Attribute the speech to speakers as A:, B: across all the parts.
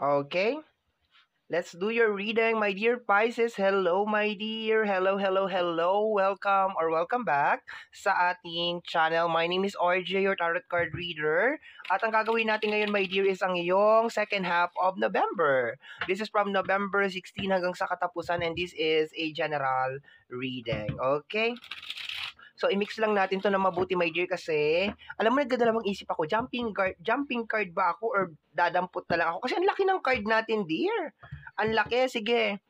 A: Okay? Let's do your reading, my dear Pisces. Hello, my dear. Hello, hello, hello. Welcome or welcome back sa ating channel. My name is RJ, your tarot card reader. At ang gagawin natin ngayon, my dear, is ang iyong second half of November. This is from November 16 hanggang sa katapusan, and this is a general reading. Okay? So, i-mix lang natin to na mabuti, my dear, kasi, alam mo, nagdadalawang isip ako, jumping card ba ako or dadampot na lang ako? Kasi ang laki ng card natin, dear. Ang laki, sige.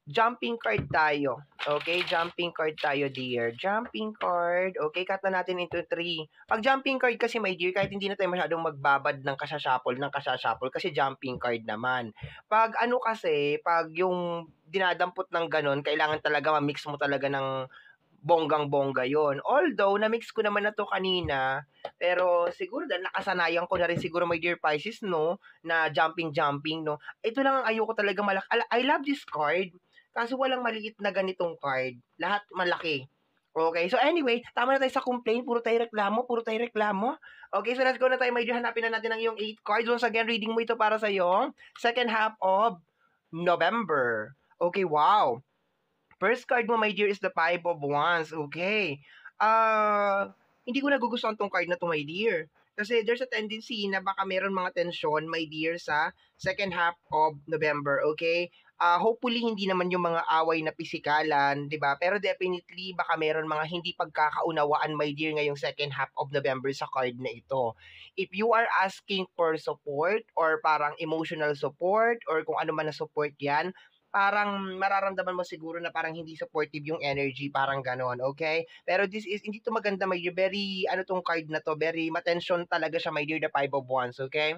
A: Jumping card tayo. Okay, jumping card tayo, dear. Jumping card. Okay, cut na natin into 3. Pag jumping card kasi, my dear, kahit hindi na tayo masyadong magbabad ng kasashuffle, kasi jumping card naman. Pag ano kasi, pag yung dinadampot ng ganon, kailangan talaga ma-mix mo talaga ng bonggang-bongga yon. Although, na-mix ko naman na to kanina, pero siguro dahil nakasanayan ko na rin siguro, my dear Pisces, no, na jumping, no. Ito lang ang ayoko talaga malaki. I love this card, kaso walang maliit na ganitong card. Lahat malaki. Okay, so anyway, tama na tayo sa complaint. Puro tayo reklamo. Okay, so let's go na tayo, my dear. Hanapin na natin ang iyong 8 cards. Once again, reading mo ito para sa iyong second half of November. Okay, wow. First card mo, my dear, is the Five of Wands. Okay. Hindi ko nagugustuhan tong card na to, my dear. Kasi there's a tendency na baka meron mga tension, my dear, sa second half of November. Okay? Hopefully, hindi naman yung mga away na pisikalan, di ba? Pero definitely, baka meron mga hindi pagkakaunawaan, my dear, ngayong second half of November sa card na ito. If you are asking for support or parang emotional support or kung ano man na support yan, parang mararamdaman mo siguro na parang hindi supportive yung energy, parang ganon, okay? Pero this is, hindi to maganda, my dear. Very, ano tong card na to, very matension talaga siya, my dear, the Five of Wands, okay?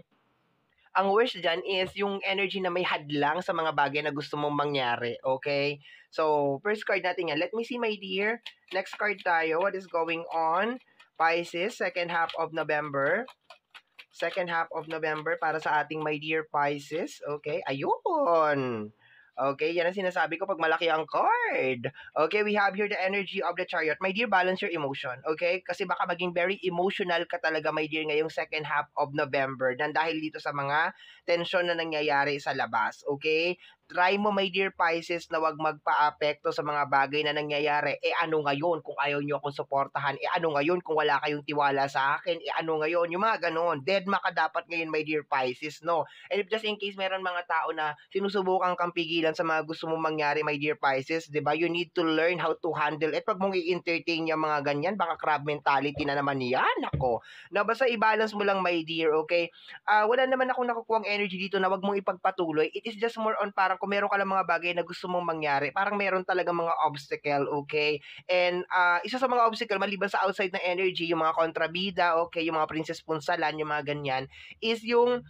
A: Ang worst dyan is yung energy na may hadlang sa mga bagay na gusto mong mangyari, okay? So, first card natin yan. Let me see, my dear. Next card tayo. What is going on? Pisces, second half of November. Second half of November para sa ating my dear Pisces. Okay, ayun. Okay, yan ang sinasabi ko pag malaki ang card. Okay, we have here the energy of the Chariot. My dear, balance your emotion. Okay? Kasi baka maging very emotional ka talaga, my dear, ngayong second half of November nang dahil dito sa mga tension na nangyayari sa labas. Okay? Try mo, my dear Pisces, na wag magpa-apekto sa mga bagay na nangyayari. Ano ngayon kung ayaw nyo akong suportahan? Ano ngayon kung wala kayong tiwala sa akin? Ano ngayon? Yung mga ganon. Deadma ka dapat ngayon, my dear Pisces, no? And if just in case meron mga tao na sinusubukan kang pigilan sa mga gusto mong mangyari, my dear Pisces, di ba? You need to learn how to handle it. Pag mong i-entertain yung mga ganyan, baka crab mentality na naman yan. Ako. Na basta i-balance mo lang, my dear, okay? Wala naman akong nakukuhang energy dito na wag mong ipagpatuloy. It is just more on parang kung meron ka lang mga bagay na gusto mong mangyari, parang meron talaga mga obstacle, okay? And isa sa mga obstacle, maliban sa outside na energy, yung mga kontrabida, okay, yung mga princess punsalan, yung mga ganyan, is yung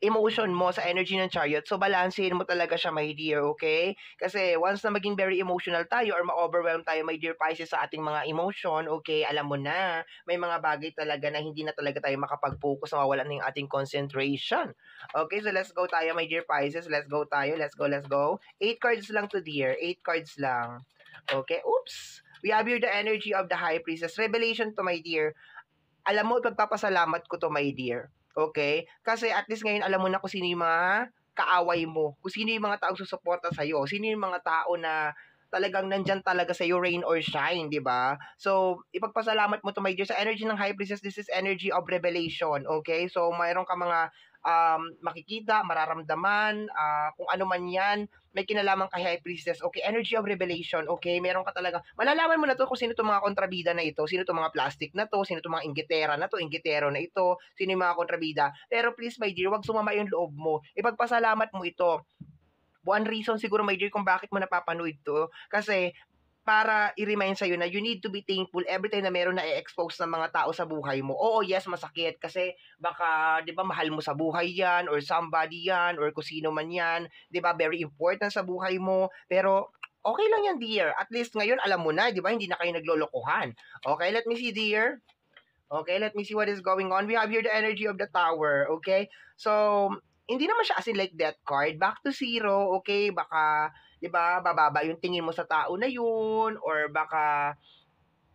A: emotion mo sa energy ng Chariot. So, balansehin mo talaga siya, my dear, okay? Kasi once na maging very emotional tayo or ma-overwhelm tayo, my dear Pisces, sa ating mga emotion, okay, alam mo na, may mga bagay talaga na hindi na talaga tayo makapag-focus, mawawalan na yung ating concentration. Okay, so let's go tayo, my dear Pisces. Let's go tayo. Let's go. 8 cards lang to, dear. 8 cards lang. Okay, oops. We have here the energy of the High Priestess. Revelation to, my dear. Alam mo, pagpapasalamat ko to, my dear. Okay? Kasi at least ngayon alam mo na kung sino yung mga kaaway mo. Kung sino yung mga taong susuporta sa'yo. Sino yung mga tao na talagang nandyan talaga sa'yo, rain or shine, di ba? So, ipagpasalamat mo to, my dear. Sa energy ng High Priestess, this is energy of revelation, okay? So, mayroon ka mga makikita, mararamdaman, kung ano man yan, may kinalaman kay High Priestess, okay? Energy of revelation, okay? Meron ka talaga, malalaman mo na to kung sino itong mga kontrabida na ito, sino itong mga plastic na to, sino itong mga inggitera na to, inggitero na ito, sino yung mga kontrabida. Pero please, my dear, wag sumama yung loob mo. Ipagpasalamat mo ito. One reason siguro, my dear, kung bakit mo napapanood to, kasi para i-remind sa'yo na you need to be thankful every time na meron na i-expose ng mga tao sa buhay mo. Oo, yes, masakit kasi baka, di ba, mahal mo sa buhay yan or somebody yan or kung sino man yan, di ba, very important sa buhay mo. Pero okay lang yan, dear. At least ngayon, alam mo na, di ba, hindi na kayo naglolokohan. Okay, let me see, dear. Okay, let me see what is going on. We have here the energy of the Tower, okay? So, hindi naman siya as in like that card. Back to zero, okay? Baka, di ba, bababa yung tingin mo sa tao na yun, or baka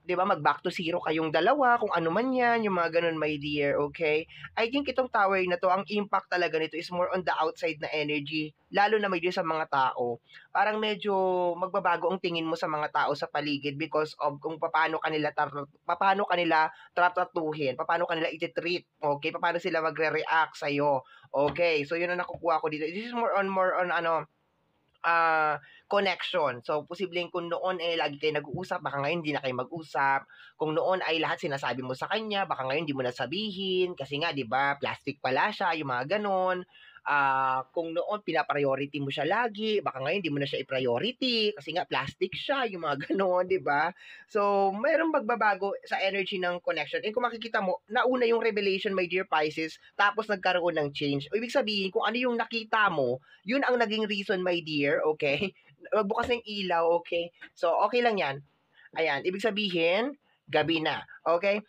A: 'di ba, mag-back to zero kayong dalawa, kung ano man 'yan, yung mga gano'n, my dear, okay? I think itong tower na 'to, ang impact talaga nito is more on the outside na energy, lalo na, my dear, sa mga tao. Parang medyo magbabago ang tingin mo sa mga tao sa paligid because of kung papaano kanila tratratuhin, papaano kanila iti-treat, okay? Papaano sila magre-react sa'yo, okay? So, yun ang nakukuha ko dito. This is more on ano, connection. So, posibleng kung noon lagi kayo nag-uusap, baka ngayon hindi na kayo mag-usap. Kung noon ay lahat sinasabi mo sa kanya, baka ngayon hindi mo na sabihin kasi nga 'di ba, plastic pala siya, yung mga gano'n. Kung noon pina-priority mo siya lagi, baka ngayon hindi mo na siya i-priority kasi nga plastic siya, yung mga gano'n, 'di ba? So, mayroong magbabago sa energy ng connection. And kung makikita mo, nauna yung revelation, my dear Pisces, tapos nagkaroon ng change. O, ibig sabihin, kung ano yung nakita mo, yun ang naging reason, my dear, okay? Magbukas ng ilaw, okay? So, okay lang yan. Ayan, ibig sabihin, gabi na, okay?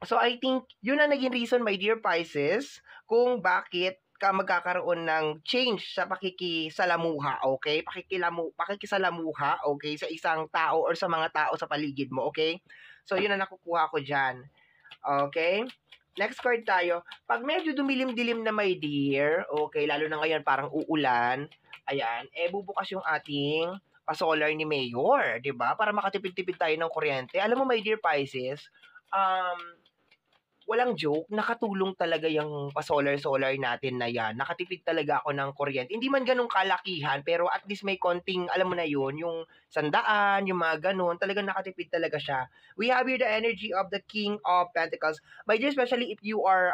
A: So, I think, yun ang naging reason, my dear Pisces, kung bakit ka magkakaroon ng change sa pakikisalamuha, okay? Pakikisalamuha, okay? Sa isang tao or sa mga tao sa paligid mo, okay? So, yun ang nakukuha ko dyan. Okay? Next card tayo. Pag medyo dumilim-dilim na, my dear, okay, lalo na ngayon parang uulan, ayan, bubukas yung ating pa-solar ni Mayor, 'di ba? Para makatipid-tipid tayo ng kuryente. Alam mo, my dear Pisces, um, walang joke, nakatulong talaga yung pa-solar-solar natin na yan. Nakatipid talaga ako ng kuryente. Hindi man ganun kalakihan, pero at least may konting, alam mo na yun, yung sandaan, yung mga ganun, talagang nakatipid talaga siya. We have here the energy of the King of Pentacles. My dear, especially if you are,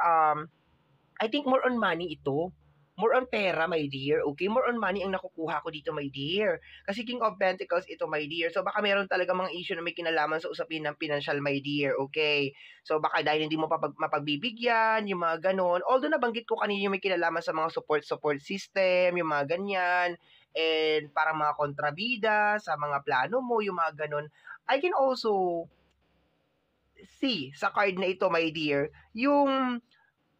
A: I think more on money ito. More on pera, my dear. Okay? More on money ang nakukuha ko dito, my dear. Kasi King of Pentacles ito, my dear. So, baka meron talaga mga issue na may kinalaman sa usapin ng financial, my dear. Okay? So, baka dahil hindi mo mapagbibigyan, yung mga ganon. Although, nabanggit ko kanina yung may kinalaman sa mga support system, yung mga ganyan. And parang mga kontrabida sa mga plano mo, yung mga ganon. I can also see sa card na ito, my dear, yung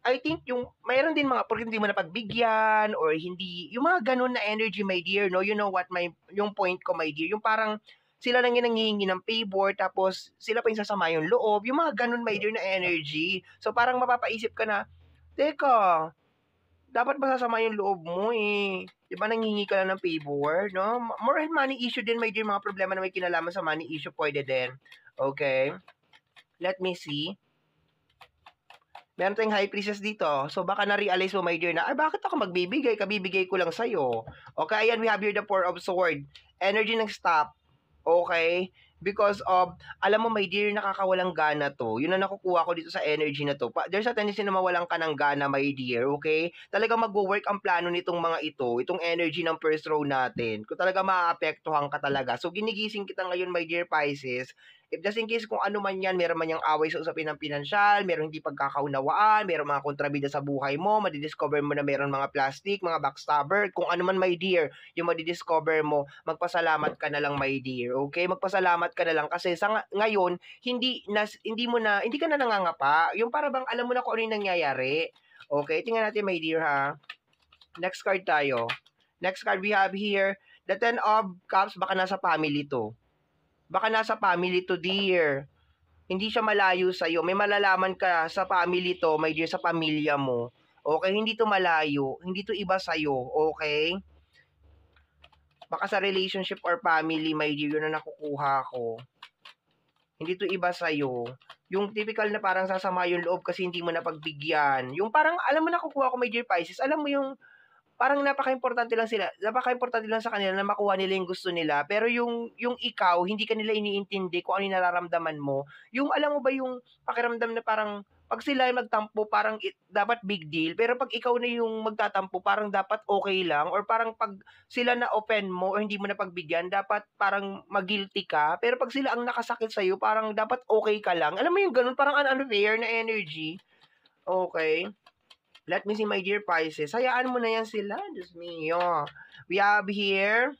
A: I think yung mayroon din mga porque hindi mo napagbigyan or hindi yung mga gano'n na energy, my dear, no? You know what yung point ko, my dear, yung parang sila lang yung nanghihingi ng favor tapos sila pa yung sasama yung loob, yung mga gano'n, my dear, na energy. So parang mapapaisip ka na, teka, dapat ba sasama yung loob mo eh? Di ba nanghihingi ka lang ng favor, no? More on money issue din, my dear, mga problema na may kinalaman sa money issue pwede din. Okay? Let me see. Meron tayong high priestess dito. So, baka na-realize mo, my dear, na, ay, bakit ako magbibigay? Kabibigay ko lang sa'yo. Okay, ayan, we have here the Four of Sword. Energy ng stop. Okay? Because of, alam mo, my dear, nakakawalang gana to. Yun ang nakukuha ko dito sa energy na to. There's a tendency na mawalan ka ng gana, my dear, okay? Talaga mag-work ang plano nitong mga ito, itong energy ng first row natin. Kung talaga maaapektuhan ka talaga. So, ginigising kita ngayon, my dear Pisces, if just in case kung ano man yan, meron man yung away sa usapin ng pinansyal, meron hindi pagkakaunawaan, meron mga kontrabida sa buhay mo, madidiscover mo na meron mga plastic, mga backstabber, kung ano man, my dear, yung madidiscover mo, magpasalamat ka na lang, my dear. Okay? Magpasalamat ka na lang kasi sa ngayon, hindi ka na nangangapa. Yung para bang alam mo na kung ano yung nangyayari. Okay? Tingnan natin, my dear, ha. Next card tayo. Next card we have here, the Ten of Cups, baka nasa family to. Baka nasa family to, dear. Hindi siya malayo sa'yo. May malalaman ka sa family to, my dear, sa pamilya mo. Okay? Hindi to malayo. Hindi to iba sa'yo. Okay? Baka sa relationship or family, my dear, yun na nakukuha ko. Hindi to iba sa'yo. Yung typical na parang sasama yung loob kasi hindi mo napagbigyan. Yung parang, alam mo nakukuha ko, my dear Pisces, alam mo yung parang napaka-importante lang sa kanila na makuha nila yung gusto nila, pero yung ikaw, hindi ka nila iniintindi kung ano yung nararamdaman mo. Yung alam mo ba yung pakiramdam na parang, pag sila ay magtampo, parang dapat big deal, pero pag ikaw na yung magtatampo, parang dapat okay lang, or parang pag sila na open mo, o hindi mo na pagbigyan, dapat parang mag-guilty ka, pero pag sila ang nakasakit sa'yo, parang dapat okay ka lang. Alam mo yung ganun, parang unfair na energy. Okay. Let me see, my dear Pisces. Hayaan mo na yan sila. Diyos mio. We have here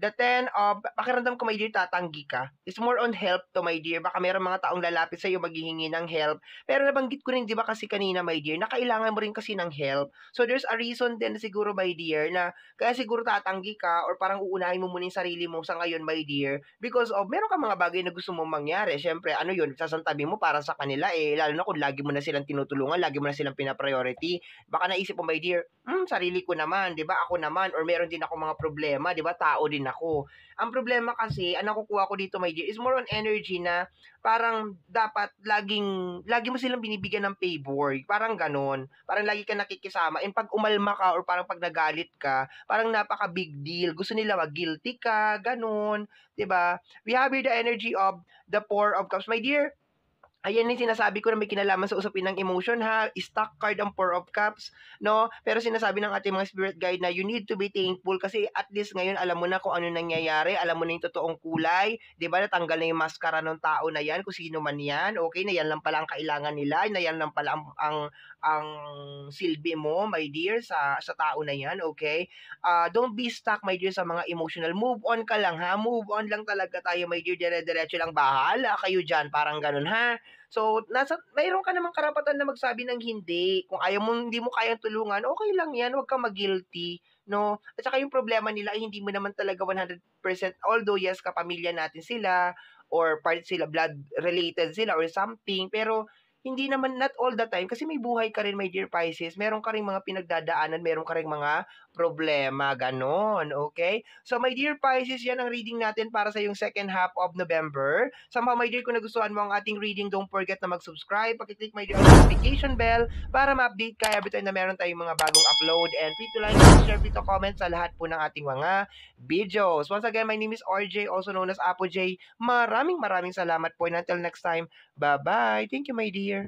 A: The 10 of, pakiramdam ko, my dear, tatanggi ka. It's more on help to, my dear. Baka meron mga taong lalapit sa'yo, maghihingi ng help. Pero nabanggit ko rin, di ba kasi kanina, my dear, na kailangan mo rin kasi ng help. So, there's a reason din siguro, my dear, na kaya siguro tatanggi ka or parang uunahin mo muna yung sarili mo sa ngayon, my dear, because of, meron ka mga bagay na gusto mong mangyari. Siyempre, ano yun, sasantabi mo para sa kanila eh, lalo na kung lagi mo na silang tinutulungan, lagi mo na silang pinapriority. Baka naisip mo, my dear, sarili ko naman, 'di ba? Ako naman or meron din ako mga problema, 'di ba? Tao din ako. Ang problema kasi, ang nakukuha ko dito, my dear, is more on energy na parang dapat lagi mo silang binibigyan ng favor. Parang ganon. Parang lagi ka nakikisama. And pag umalma ka or parang pag nagalit ka, parang napaka big deal. Gusto nila mag-guilty ka, ganon. 'Di ba? We have here the energy of the Four of Cups. My dear, ayan yung sinasabi ko na may kinalaman sa usapin ng emotion ha. Stock card ang Four of Cups, no? Pero sinasabi ng ating mga spirit guide na you need to be thankful kasi at least ngayon alam mo na kung ano nangyayari, alam mo na yung totoong kulay, 'di ba? Natanggal na yung maskara ng tao na 'yan, kung sino man 'yan. Okay, na 'yan lang pala ang kailangan nila, na 'yan lang pala ang silbi mo, my dear, sa tao na 'yan, okay? Don't be stuck, my dear, sa mga emotional. Move on ka lang ha. Move on lang talaga tayo, my dear. Dire-diretso lang, bahala kayo diyan, parang ganun ha. So, mayroon ka namang karapatan na magsabi ng hindi. Kung ayaw mo, hindi mo kayang tulungan, okay lang yan, huwag kang mag-guilty, no? At saka yung problema nila ay hindi mo naman talaga 100%, although yes, kapamilya natin sila, or part sila, blood related sila, or something, pero hindi naman, not all the time, kasi may buhay ka rin, my dear Pisces, meron ka rin mga pinagdadaanan, meron ka rin mga problema, ganon, okay? So, my dear Pisces, yan ang reading natin para sa yung second half of November. Somehow, my dear, kung nagustuhan mo ang ating reading, don't forget na mag-subscribe, pakiclick, my dear, ang notification bell para ma-update ka every time na meron tayong mga bagong upload. And please to like, share, please to comment sa lahat po ng ating mga videos. Once again, my name is RJ, also known as Apo J. Maraming salamat po. And until next time, bye-bye. Thank you, my dear.